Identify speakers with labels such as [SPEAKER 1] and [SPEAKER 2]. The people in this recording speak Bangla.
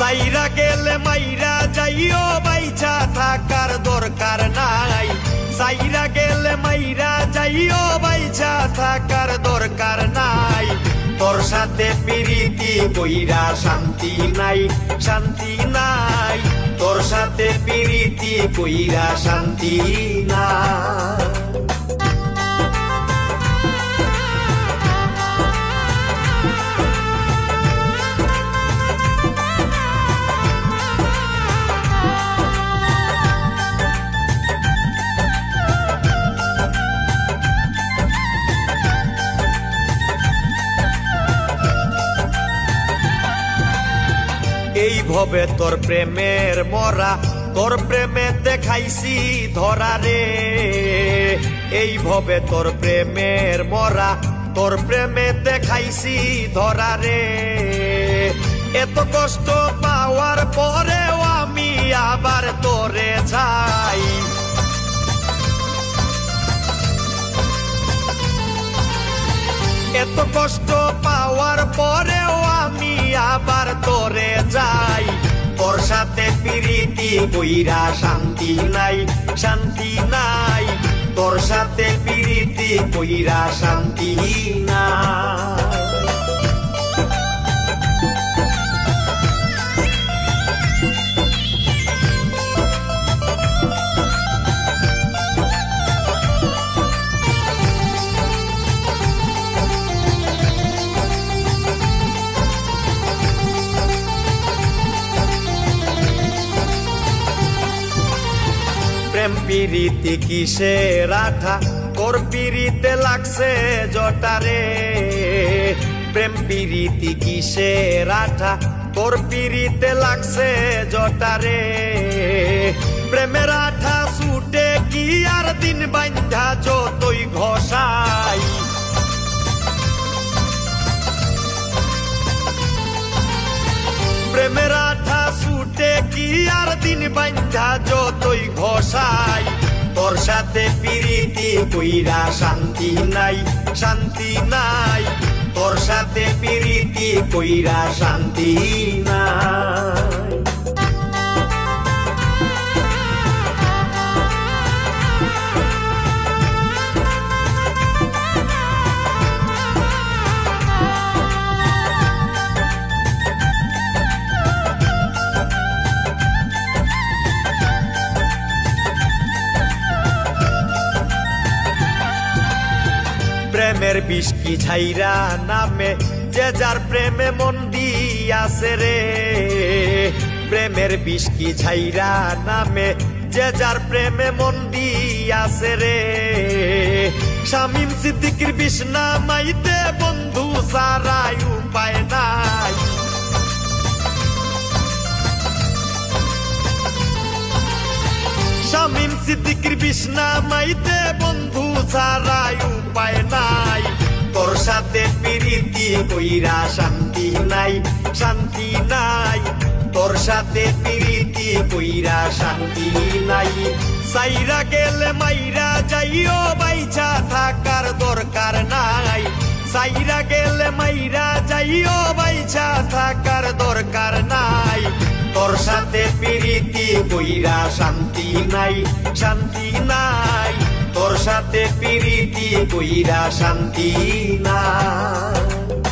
[SPEAKER 1] সাইরা গেলে মাইরা যাইও বাইচা থাকার দরকার নাই। সাইরা গেলে মাইরা যাইও বাইচা থাকার দরকার নাই। তোর সাথে প্রীতি কইরা শান্তি নাই, শান্তি নাই। তোর সাথে প্রীতি কইরা শান্তি নাই। এই ভবে তোর প্রেমের মরা, তোর প্রেমে দেখাইছি ধরা রে। এই ভবে তোর প্রেমের মরা, তোর প্রেমে দেখাইছি ধরা রে। এত কষ্ট পাওয়ার পরেও আমি আবার তোরে চাই। এত কষ্ট পাওয়ার পরেও আমি আবার তোরে যাই। তোর সাথে প্রীতি কইরা শান্তি নাই, শান্তি নাই। তোর সাথে প্রীতি কইরা শান্তি নাই। প্রেম পিরিতি কিসের আঠা, তোর পিরিতে লাগছে জটারে। প্রেম পিরিতি কিসের আঠা, তোর পিরিতে লাগছে জটারে। প্রেমের আঠা ছুটে কি আর দিন বান্ধা যতই ঘষাই। প্রেমের আঠা ছুটে কি আর দিন বান্ধা যতই ঘষাই। তোর সাথে প্রীতি কইরা শান্তি নাই, শান্তি নাই। তোর সাথে প্রীতি কইরা শান্তি নাই। প্রেমের বিষ কি ঝাইরা নামে, যে যার প্রেমে মন দিয়াছে রে। প্রেমের বিষ কি ঝাইরা নামে, যে যার প্রেমে মন দিয়াছে রে। শামীম সিদ্দিকীর বিষ নামাইতে বন্ধু সারাই উপায় নাই। শামীম সিদ্দিকীর বিষ নামাইতে বন্ধু ছাড়াই উপায় নাই। তোর সাথে প্রীতি কইরা শান্তি নাই, শান্তি নাই। তোর সাথে প্রীতি কইরা শান্তি নাই। সাইরা গেলে মাইরা যাইও বাইচা থাকার দরকার নাই। সাইরা গেলে মাইরা যাইও বাইচা থাকার দরকার নাই। তোর সাথে প্রীতি কইরা শান্তি নাই, শান্তি নাই। তোর সাথে প্রীতি কইরা শান্তি নাই।